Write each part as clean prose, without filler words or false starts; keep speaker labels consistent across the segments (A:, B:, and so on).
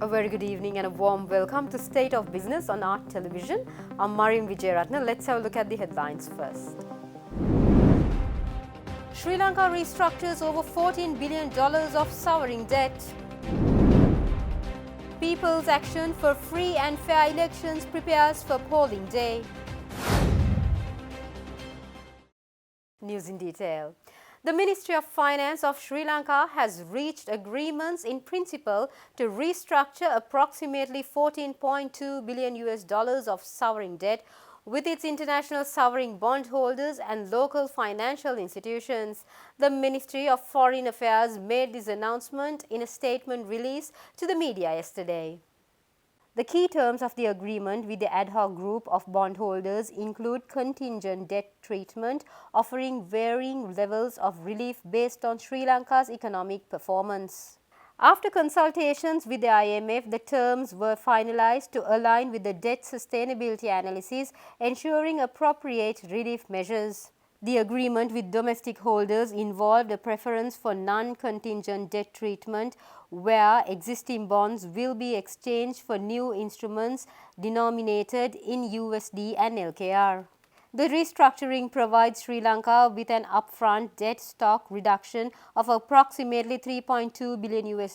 A: A very good evening and a warm welcome to State of Business on Art Television. I'm Mariam Vijayaratna. Let's have a look at the headlines first. Sri Lanka restructures over $14 billion of sovereign debt. People's Action for Free and Fair Elections prepares for polling day. News in detail. The Ministry of Finance of Sri Lanka has reached agreements in principle to restructure approximately $14.2 billion of sovereign debt with its international sovereign bondholders and local financial institutions. The Ministry of Foreign Affairs made this announcement in a statement released to the media yesterday. The key terms of the agreement with the ad hoc group of bondholders include contingent debt treatment, offering varying levels of relief based on Sri Lanka's economic performance. After consultations with the IMF, the terms were finalized to align with the debt sustainability analysis, ensuring appropriate relief measures. The agreement with domestic holders involved a preference for non-contingent debt treatment, where existing bonds will be exchanged for new instruments denominated in USD and LKR. The restructuring provides Sri Lanka with an upfront debt stock reduction of approximately $3.2 billion,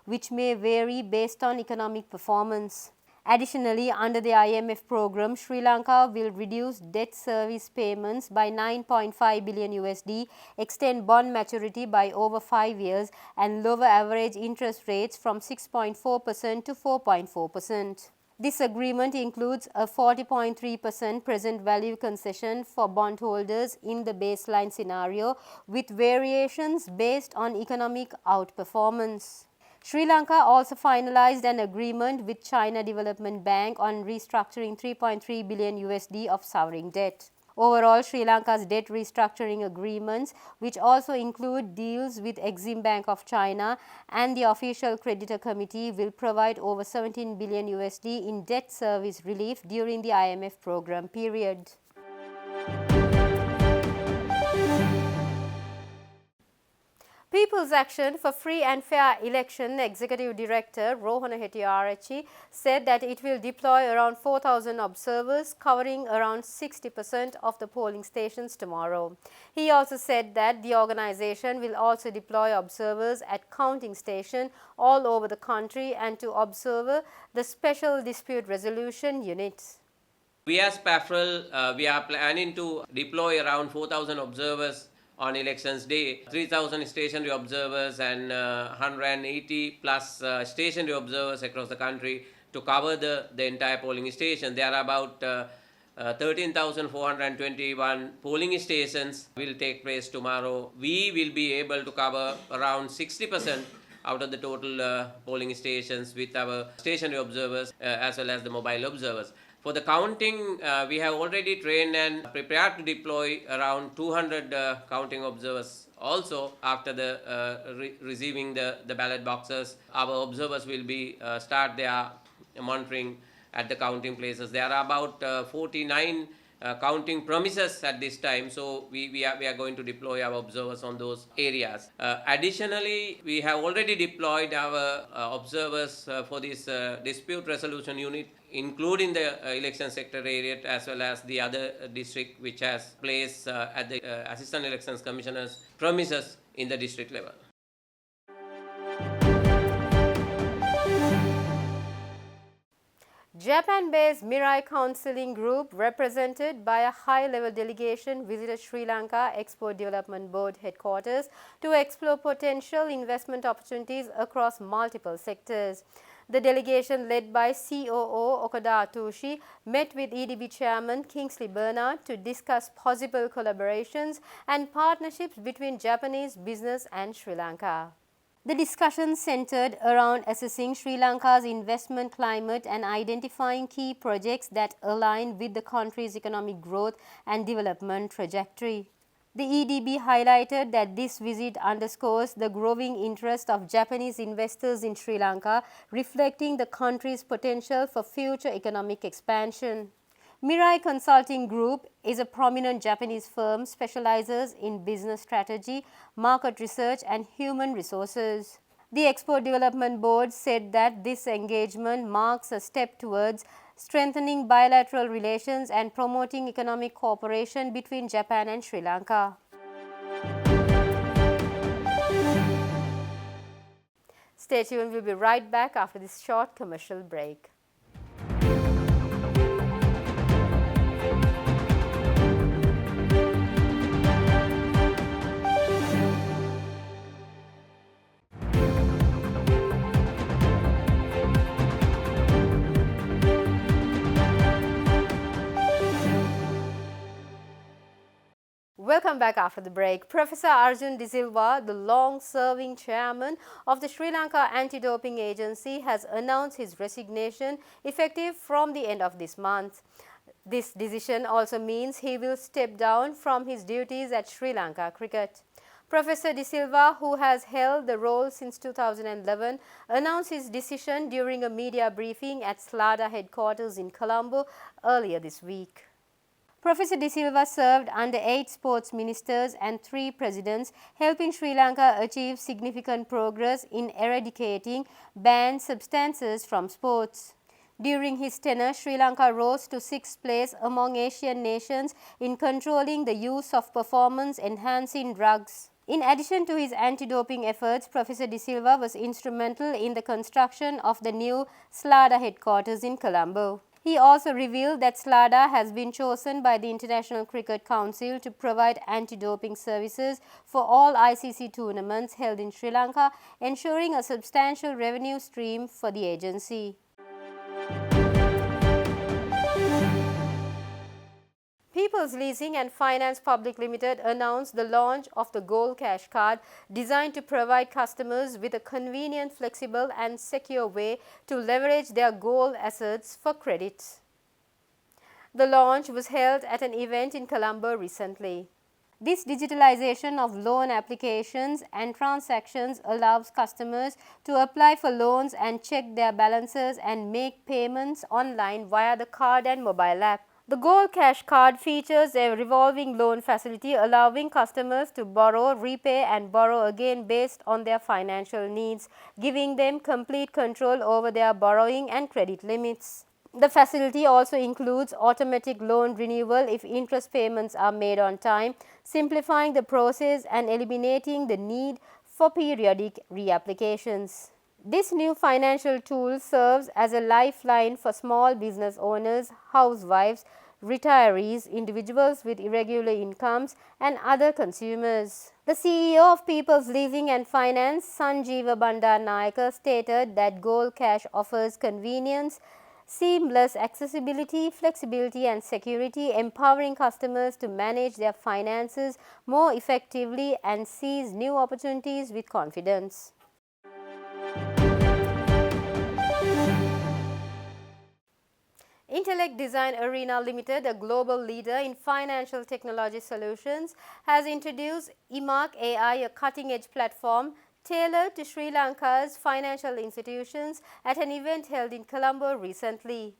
A: which may vary based on economic performance. Additionally, under the IMF program, Sri Lanka will reduce debt service payments by $9.5 billion, extend bond maturity by over 5 years, and lower average interest rates from 6.4% to 4.4%. This agreement includes a 40.3% present value concession for bondholders in the baseline scenario, with variations based on economic outperformance. Sri Lanka also finalized an agreement with China Development Bank on restructuring $3.3 billion of sovereign debt. Overall, Sri Lanka's debt restructuring agreements, which also include deals with Exim Bank of China and the Official Creditor Committee, will provide over $17 billion in debt service relief during the IMF program period. People's Action for Free and Fair Election Executive Director Rohana Hettiarachchi said that it will deploy around 4,000 observers covering around 60% of the polling stations tomorrow. He also said that the organization will also deploy observers at counting stations all over the country and to observe the Special Dispute Resolution Units.
B: We as PAFREL, we are planning to deploy around 4,000 observers on elections day, 3,000 stationary observers and 180 plus stationary observers across the country to cover the entire polling station. There are about 13,421 polling stations will take place tomorrow. We will be able to cover around 60% out of the total polling stations with our stationary observers as well as the mobile observers. For the counting, we have already trained and prepared to deploy around 200 counting observers. Also, after receiving the ballot boxes, our observers will be start their monitoring at the counting places. There are about 49 counting premises at this time, so we are going to deploy our observers on those areas. Additionally, we have already deployed our observers for this dispute resolution unit, including the election secretariat as well as the other district which has place at the Assistant Elections Commissioner's premises in the district level.
A: Japan-based Mirai Counseling Group, represented by a high-level delegation, visited Sri Lanka Export Development Board headquarters to explore potential investment opportunities across multiple sectors. The delegation, led by COO Okada Atushi, met with EDB Chairman Kingsley Bernard to discuss possible collaborations and partnerships between Japanese business and Sri Lanka. The discussion centered around assessing Sri Lanka's investment climate and identifying key projects that align with the country's economic growth and development trajectory. The EDB highlighted that this visit underscores the growing interest of Japanese investors in Sri Lanka, reflecting the country's potential for future economic expansion. Mirai Consulting Group is a prominent Japanese firm specializes in business strategy, market research and human resources. The Export Development Board said that this engagement marks a step towards strengthening bilateral relations and promoting economic cooperation between Japan and Sri Lanka. Stay tuned, we'll be right back after this short commercial break. Welcome back after the break. Professor Arjun De Silva, the long-serving chairman of the Sri Lanka Anti-Doping Agency, has announced his resignation effective from the end of this month. This decision also means he will step down from his duties at Sri Lanka Cricket. Professor De Silva, who has held the role since 2011, announced his decision during a media briefing at SLADA headquarters in Colombo earlier this week. Professor De Silva served under 8 sports ministers and 3 presidents, helping Sri Lanka achieve significant progress in eradicating banned substances from sports. During his tenure, Sri Lanka rose to 6th place among Asian nations in controlling the use of performance-enhancing drugs. In addition to his anti-doping efforts, Professor De Silva was instrumental in the construction of the new SLADA headquarters in Colombo. He also revealed that SLADA has been chosen by the International Cricket Council to provide anti-doping services for all ICC tournaments held in Sri Lanka, ensuring a substantial revenue stream for the agency. People's Leasing and Finance Public Limited announced the launch of the Gold Cash Card, designed to provide customers with a convenient, flexible and secure way to leverage their gold assets for credit. The launch was held at an event in Colombo recently. This digitalization of loan applications and transactions allows customers to apply for loans and check their balances and make payments online via the card and mobile app. The Gold Cash Card features a revolving loan facility allowing customers to borrow, repay and borrow again based on their financial needs, giving them complete control over their borrowing and credit limits. The facility also includes automatic loan renewal if interest payments are made on time, simplifying the process and eliminating the need for periodic reapplications. This new financial tool serves as a lifeline for small business owners, housewives, retirees, individuals with irregular incomes and other consumers. The CEO of People's Leasing and Finance, Sanjeeva Bandaranaike, stated that Gold Cash offers convenience, seamless accessibility, flexibility and security, empowering customers to manage their finances more effectively and seize new opportunities with confidence. Intellect Design Arena Limited, a global leader in financial technology solutions, has introduced IMARC AI, a cutting-edge platform tailored to Sri Lanka's financial institutions, at an event held in Colombo recently.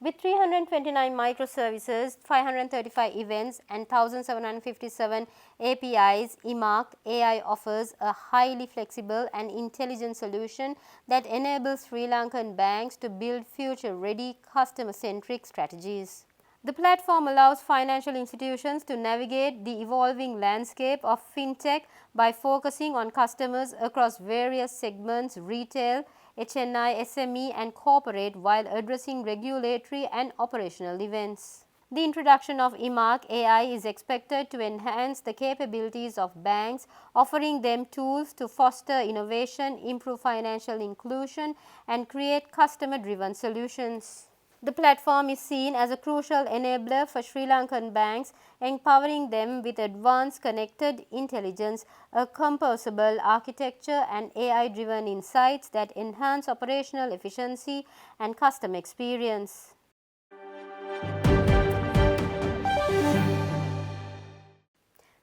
A: With 329 microservices, 535 events and 1,757 APIs, IMARC AI offers a highly flexible and intelligent solution that enables Sri Lankan banks to build future-ready, customer-centric strategies. The platform allows financial institutions to navigate the evolving landscape of fintech by focusing on customers across various segments: retail, HNI, SME and corporate, while addressing regulatory and operational events. The introduction of IMARC AI is expected to enhance the capabilities of banks, offering them tools to foster innovation, improve financial inclusion and create customer-driven solutions. The platform is seen as a crucial enabler for Sri Lankan banks, empowering them with advanced connected intelligence, a composable architecture and AI-driven insights that enhance operational efficiency and customer experience.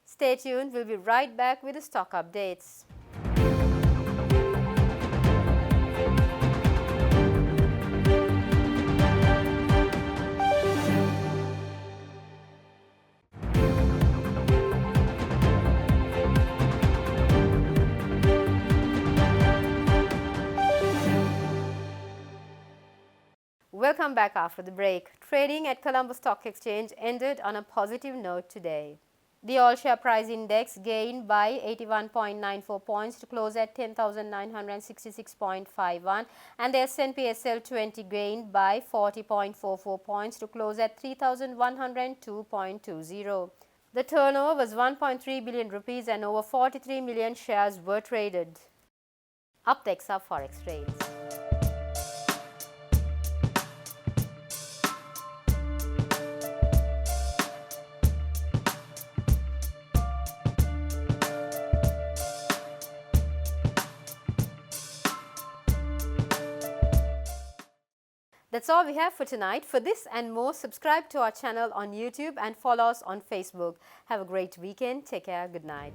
A: Stay tuned, we'll be right back with the stock updates. Welcome back after the break. Trading at Colombo Stock Exchange ended on a positive note today. The all-share price index gained by 81.94 points to close at 10,966.51, and the S&P SL 20 gained by 40.44 points to close at 3,102.20. The turnover was 1.3 billion rupees and over 43 million shares were traded. Up next are Forex trades. That's all we have for tonight. For this and more, subscribe to our channel on YouTube and follow us on Facebook. Have a great weekend. Take care. Good night.